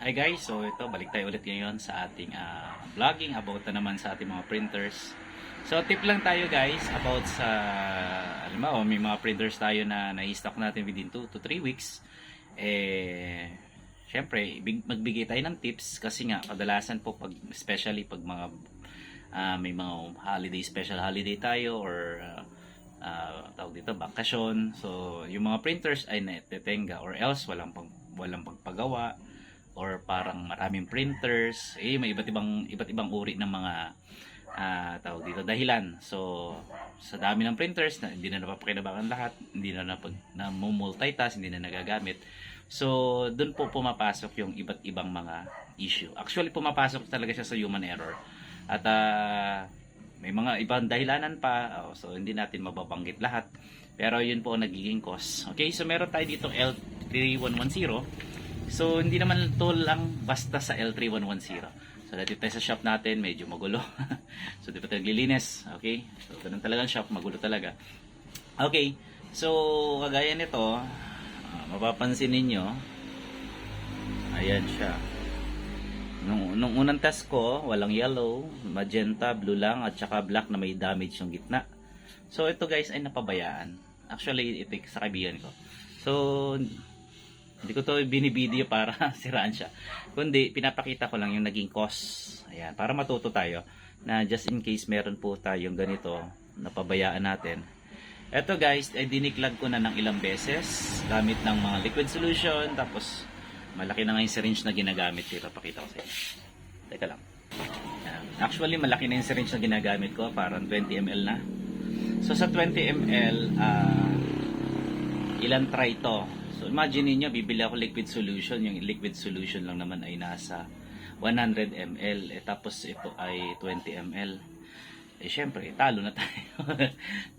Hi guys, so ito balik tayo ulit ngayon sa ating vlogging about na naman sa ating mga printers. So tip lang tayo guys about sa alam mo, may mga printers tayo na na-stock natin within 2 to 3 weeks. Syempre, magbigay tayo ng tips kasi nga kadalasan po pag especially pag mga may mga holiday, special holiday tayo or tawag dito bakasyon. So yung mga printers ay natetenga or else walang pagpagawa or parang maraming printers, may iba't ibang uri ng mga tawag dito dahilan. So sa dami ng printers na hindi na napapakinabangan lahat, hindi na multitask, hindi na nagagamit. So doon po pumapasok yung iba't ibang mga issue. Actually pumapasok talaga siya sa human error. At may mga ibang dahilanan pa, so hindi natin mababanggit lahat. Pero yun po ang nagiging cause. Okay, so meron tayo dito L3110. So, hindi naman ito lang basta sa L3110. So, dito tayo sa shop natin, medyo magulo. So, dito tayo naglilinis. Okay? So, ganun talagang shop, magulo talaga. Okay. So, kagaya nito, mapapansin ninyo, ayan siya. Nung unang test ko, walang yellow, magenta, blue lang, at saka black na may damage yung gitna. So, ito guys ay napabayaan. Actually, ito sa kaibigan ko. So, hindi ko to binibideo para siraan siya. Kundi, pinapakita ko lang yung naging cause. Ayan, para matuto tayo na just in case meron po tayong ganito, napabayaan natin. Ito guys, ay diniklag ko na ng ilang beses gamit ng mga liquid solution. Tapos, malaki na nga yung syringe na ginagamit. Ipapakita ko sa inyo. Teka lang. Ayan. Actually, malaki na yung syringe na ginagamit ko. Parang 20 ml na. So, sa 20 ml, ilan try to? So, imagine niyo bibili ako liquid solution. Yung liquid solution lang naman ay nasa 100 ml. Tapos ito ay 20 ml. Syempre, talo na tayo.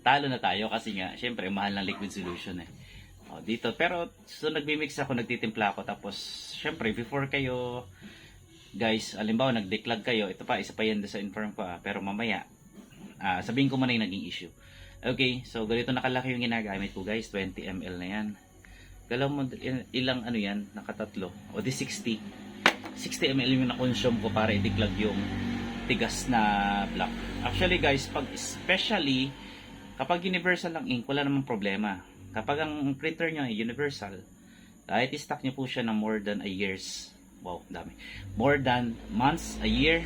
Talo na tayo kasi nga, syempre, mahal ng liquid solution dito. Pero, so nagmi-mix ako, nagtitimpla ako. Tapos, syempre, before kayo, guys, alimbawa, nag-declag kayo. Ito pa, isa pa yan sa inform ko. Pero mamaya, sabihin ko muna yung naging issue. Okay, so ganito nakalaki yung ginagamit ko, guys. 20 ml na yan. Galaw mo ilang ano yan, nakatatlo. O di 60 ml yung na-consume ko para i-declag yung tigas na black. Actually guys, especially kapag universal lang ink, wala namang problema. Kapag ang printer nyo ay universal, kahit i-stock nyo po siya ng more than a years. Wow, dami. More than months, a year.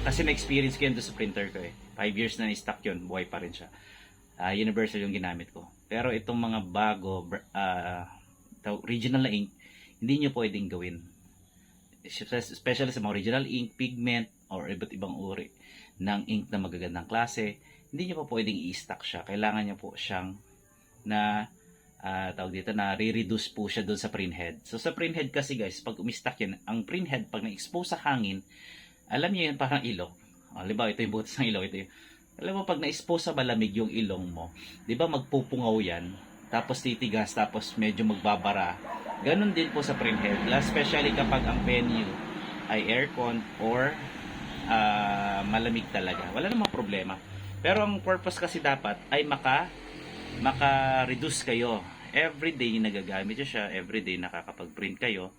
Kasi na-experience ko yun doon sa printer ko 5 years na i-stock yun, buhay pa rin siya. Universal yung ginamit ko. Pero itong mga bago, original na ink, hindi nyo pwedeng gawin. Especially sa mga original ink, pigment, or iba't ibang uri ng ink na magagandang klase, hindi nyo pa pwedeng i-stock siya. Kailangan nyo po siyang na tawag dito na re-reduce po siya doon sa printhead. So sa printhead kasi guys, pag umistock yan, ang printhead pag na-expose sa hangin, alam niyo yun parang ilong. Halimbawa ito yung butas ng ilong, ito yung, alam mo pag na-expose sa malamig yung ilong mo, di ba magpupungaw yan? Tapos titigas, tapos medyo magbabara. Ganon din po sa printhead. Especially kapag ang venue ay aircon or malamig talaga. Wala namang problema. Pero ang purpose kasi dapat ay maka-reduce kayo. Everyday nagagamit nyo siya. Everyday nakakapag-print kayo.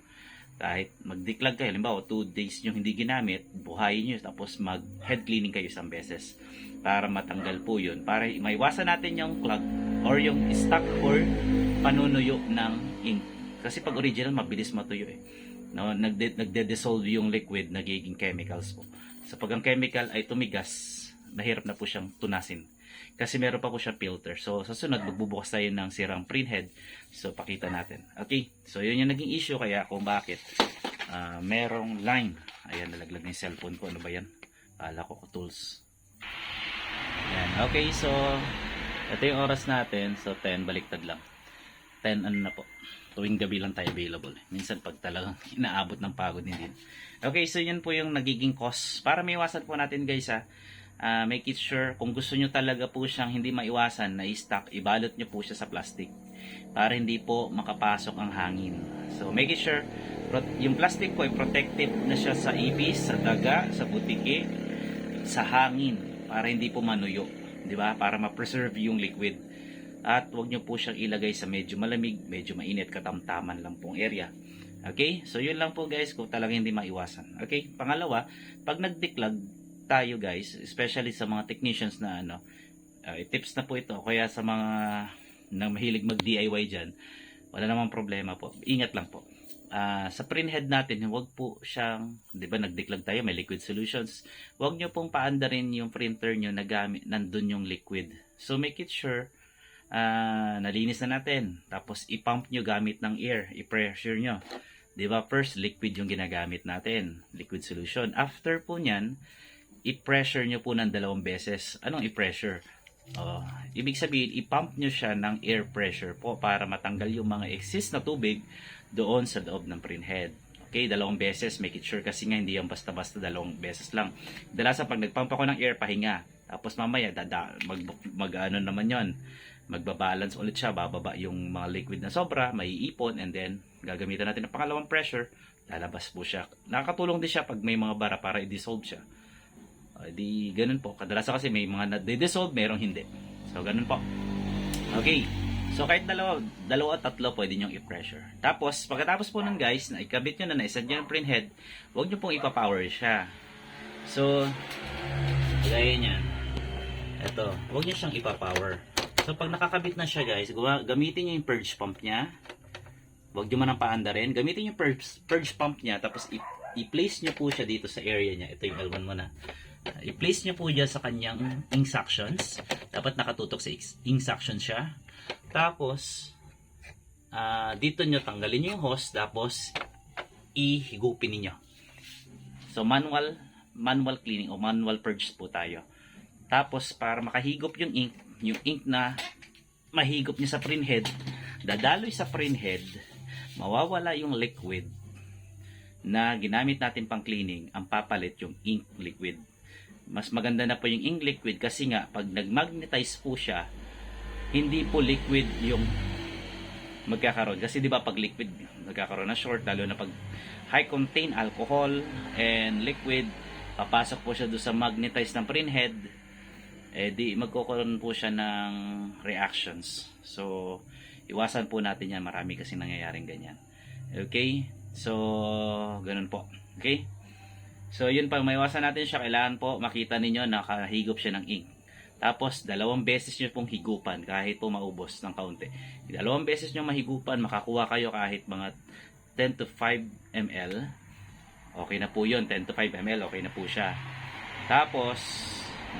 Kahit mag-declag kayo. Halimbawa, 2 days nyo hindi ginamit, buhayin nyo. Tapos mag-head cleaning kayo isang beses. Para matanggal po yun. Para maiwasan natin yung clog or yung stock or panunuyo ng ink. Kasi pag original, mabilis matuyo No, nagde-dissolve yung liquid, nagiging chemicals po. So pag ang chemical ay tumigas, mahirap na po siyang tunasin. Kasi meron pa po siyang filter. So sa sunod, magbubukas tayo ng sirang printhead. So pakita natin. Okay, so yun yung naging issue kaya kung bakit merong line. Ayan, nalaglag na yung cellphone ko. Ano ba yan? Kala ko tools. Ayan, okay, so ito yung oras natin. So 10, baliktad lang. 10 ano na po. Tuwing gabi lang tayo available. Minsan pag talagang inaabot ng pagod hindi. Okay, so yun po yung nagiging cost. Para maiwasan po natin guys make it sure kung gusto nyo talaga po siyang hindi maiwasan na i-stock, ibalot nyo po siya sa plastic. Para hindi po makapasok ang hangin. So make it sure yung plastic po ay protective na siya sa ipis, sa daga, sa butiki, sa hangin. Para hindi po manuyo. Diba? Para ma-preserve yung liquid. At huwag nyo po siyang ilagay sa medyo malamig, medyo mainit, katamtaman lang pong area. Okay? So, yun lang po guys kung talagang hindi maiwasan. Okay? Pangalawa, pag nagdiklag tayo guys, especially sa mga technicians na tips na po ito, kaya sa mga na mahilig mag-DIY dyan, wala namang problema po. Ingat lang po. Sa printhead natin, huwag po siyang, di ba nagdiklag tayo, may liquid solutions. Huwag nyo pong paandarin yung printer nyo na gamit, nandun yung liquid. So, make it sure nalinis na natin. Tapos, i-pump nyo gamit ng air. I-pressure nyo. Di ba? First, liquid yung ginagamit natin. Liquid solution. After po nyan, i-pressure nyo po ng 2 beses. Anong i-pressure? Ibig sabihin, i-pump nyo siya ng air pressure po para matanggal yung mga excess na tubig doon sa loob ng printhead. Okay, 2 beses. Make it sure kasi nga hindi yung basta-basta 2 beses lang. Dalasan pag nagpump ako ng air, pahinga. Tapos mamaya, mag-ano naman yon, magbabalance ulit siya, bababa yung mga liquid na sobra, maiipon, and then gagamitan natin ng pangalawang pressure, lalabas po siya. Nakakatulong din siya pag may mga bara para i-dissolve siya. Di ganun po. Kadalasan kasi may mga na-dissolve, merong hindi. So, ganun po. Okay. So, kahit dalawa at tatlo, pwede nyo i-pressure. Tapos, pagkatapos po nun guys, na ikabit nyo na, naisad nyo yung printhead, huwag nyo pong ipapower siya. So, gaya niyan. Ito, huwag nyo siyang ipapower. So, pag nakakabit na siya guys, gamitin nyo yung purge pump niya. Huwag nyo man ang paanda rin. Gamitin yung purge pump niya, tapos i-place nyo po siya dito sa area niya. Ito yung L1 mo na. I-place nyo po dyan sa kanyang ink suctions. Dapat nakatutok sa ink suction siya. Tapos, dito nyo tanggalin nyo yung hose, tapos ihigupin niyo. So, manual cleaning o manual purge po tayo. Tapos, para makahigop yung ink na mahigop niya sa printhead, dadaloy sa printhead, mawawala yung liquid na ginamit natin pang cleaning, ang papalit yung ink liquid. Mas maganda na po yung ink liquid kasi nga, pag nag-magnetize po siya, hindi po liquid yung magkakaroon. Kasi di ba pag liquid, magkakaroon na short, lalo na pag high contain alcohol and liquid, papasok po siya doon sa magnetize ng printhead, di magkakaroon po siya ng reactions. So, iwasan po natin yan. Marami kasi nangyayaring ganyan. Okay? So, ganun po. Okay? So, yun pag maiwasan natin siya, kailangan po makita ninyo na nakahigop siya ng ink. Tapos, 2 beses nyo pong higupan kahit po maubos ng kaunti. 2 beses nyo mahigupan, makakuha kayo kahit mga 10 to 5 ml. Okay na po yun. 10 to 5 ml, okay na po siya. Tapos,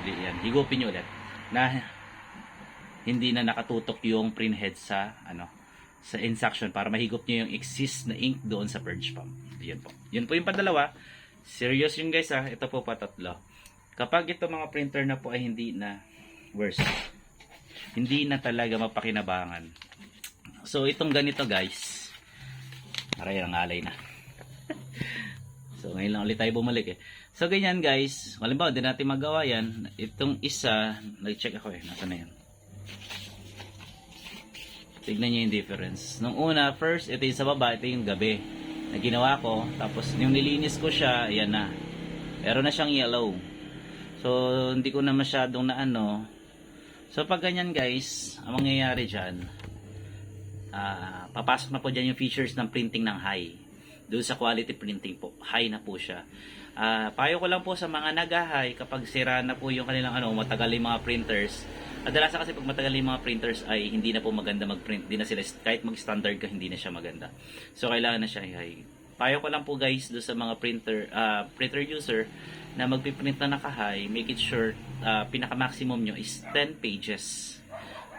yan, higupin nyo ulit na hindi na nakatutok yung printhead sa sa ink suction para mahigop nyo yung excess na ink doon sa purge pump. Yun po. Yun po yung padalawa. Serious yun guys ha. Ito po patatlo. Kapag ito mga printer na po ay hindi na worse, hindi na talaga mapakinabangan. So itong ganito guys, aray ang alay na. So ngayon lang ulit tayo bumalik eh. So ganyan guys, halimbawa hindi natin magawa yan. Itong isa, nag-check ako nasa na yan. Tignan nyo yung difference. Nung una, first, ito yung sa baba, ito yung gabi na ginawa ko. Tapos yung nilinis ko siya, ayan na. Meron na siyang yellow. So hindi ko na masyadong So pag ganyan guys, ang mangyayari dyan, papasok na po dyan yung features ng printing ng high. Doon sa quality printing po, high na po siya. Payo ko lang po sa mga nag-high, kapag sira na po yung kanilang matagal yung mga printers. Kadalasan kasi pag matagal yung mga printers ay hindi na po maganda mag-print. Hindi na sila, kahit mag-standard ka, hindi na siya maganda. So kailangan na siya high. Payo ko lang po guys doon sa mga printer user na magpiprint na naka-high, make it sure pinaka-maximum nyo is 10 pages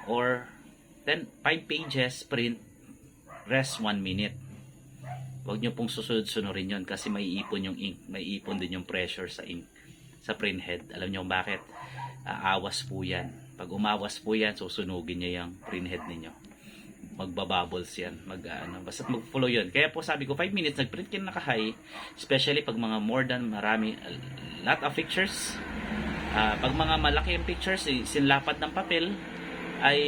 or 5 pages print, rest 1 minute. Huwag nyo pong susunod-sunurin yon kasi may ipon yung ink, may ipon din yung pressure sa ink, sa printhead. Alam nyo bakit? Awas po yan. Pag umawas po yan, susunugin nyo yung printhead ninyo. Magbabubbles yan. Basta mag-follow yun. Kaya po sabi ko, 5 minutes, nag-print kayo naka-high, especially pag mga more than lot of pictures. Pag mga malaki yung pictures, sinlapat ng papel, ay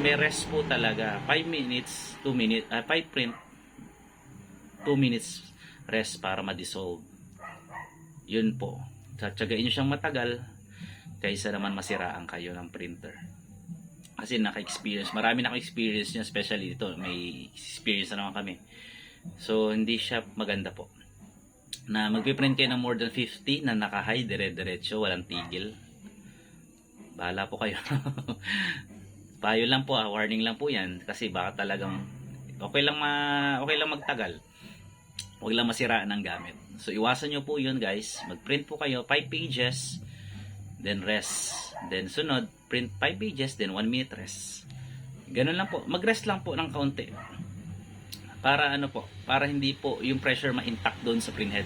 may rest po talaga. 5 minutes, 2 minutes, 5 print, 2 minutes rest para ma-dissolve. Yun po. Tsagain nyo siyang matagal kaysa naman masiraan kayo ng printer. Kasi naka-experience, marami naka-experience nyo, especially dito, may experience na naman kami. So, hindi siya maganda po. Na magpiprint kayo ng more than 50 na naka-high, dire-diretso, walang tigil. Bahala po kayo. Payo lang po, warning lang po yan. Kasi baka talagang okay lang magtagal. Huwag lang masiraan ang gamit. So, iwasan nyo po yun guys. Mag-print po kayo, 5 pages, then rest. Then sunod, print 5 pages, then 1 minute rest. Ganun lang po. Mag-rest lang po ng kaunti. Para ano po, para hindi po yung pressure ma-intact doon sa printhead.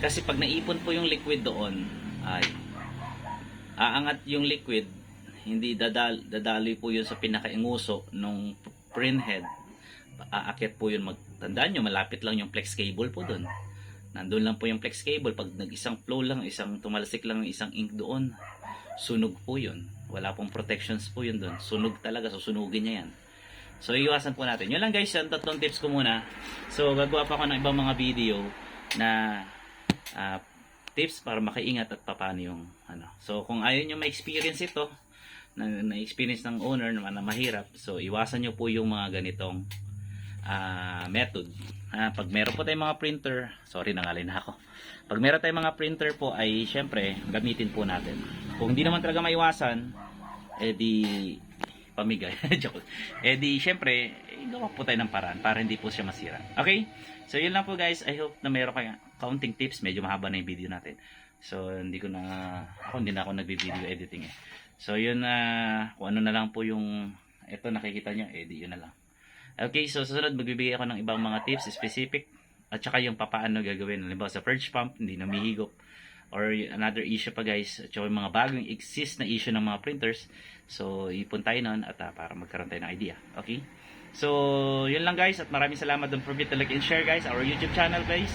Kasi pag naipon po yung liquid doon, ay aangat yung liquid, hindi dadaloy po yun sa pinakainguso nung printhead. Aakit po yun, tandaan nyo, malapit lang yung flex cable po doon. Nandun lang po yung flex cable. Pag nag-isang flow lang, isang tumalsik lang, isang ink doon, sunog po yun. Wala pong protections po yun doon. Sunog talaga, susunugin niya yan. So, iwasan po natin. Yun lang guys, yung tatlong tips ko muna. So, gagawa pa ako ng ibang mga video na tips para makaingat at paano yung ano. So, kung ayaw nyo ma-experience ito, na-experience ng owner na mahirap, so, iwasan nyo po yung mga ganitong method. Pag meron po tayong mga printer, sorry, nangalay na ako. Pag meron tayong mga printer po, ay syempre, gamitin po natin. Kung hindi naman talaga maiwasan, di pamigay. Joke. Di syempre, gawa po tayo ng paraan para hindi po siya masira. Okay? So, yun lang po guys. I hope na meron kayong counting tips. Medyo mahaba na yung video natin. So, hindi na ako nagbi-video editing eh. So, yun kung ano na lang po yung ito nakikita nyo, di yun na lang. Okay, so susunod magbibigay ako ng ibang mga tips specific at saka yung papaano gagawin. Halimbawa sa purge pump, hindi namihigop. Or another issue pa guys, at saka yung mga bagong exist na issue ng mga printers. So, ipon tayo nun at para magkaroon tayo ng idea. Okay? So, yun lang guys at maraming salamat. Don't forget to like and share guys our YouTube channel guys.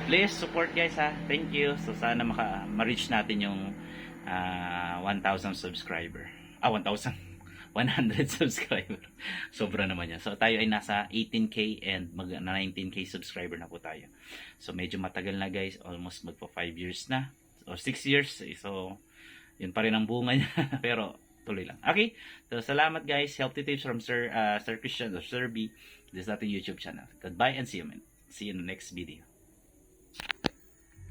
Please support guys ha. Thank you. So, sana ma-reach natin yung 1,000 subscriber. 1,000. 100 subscriber. Sobra naman yan. So, tayo ay nasa 18K and mag-19K subscriber na po tayo. So, medyo matagal na guys. Almost magpo 5 years na. O 6 years. So, yun pa rin ang bunga niya. Pero, tuloy lang. Okay? So, salamat guys. Healthy tips from Sir Christian or Sir B. This is ating YouTube channel. Goodbye and see you in the next video.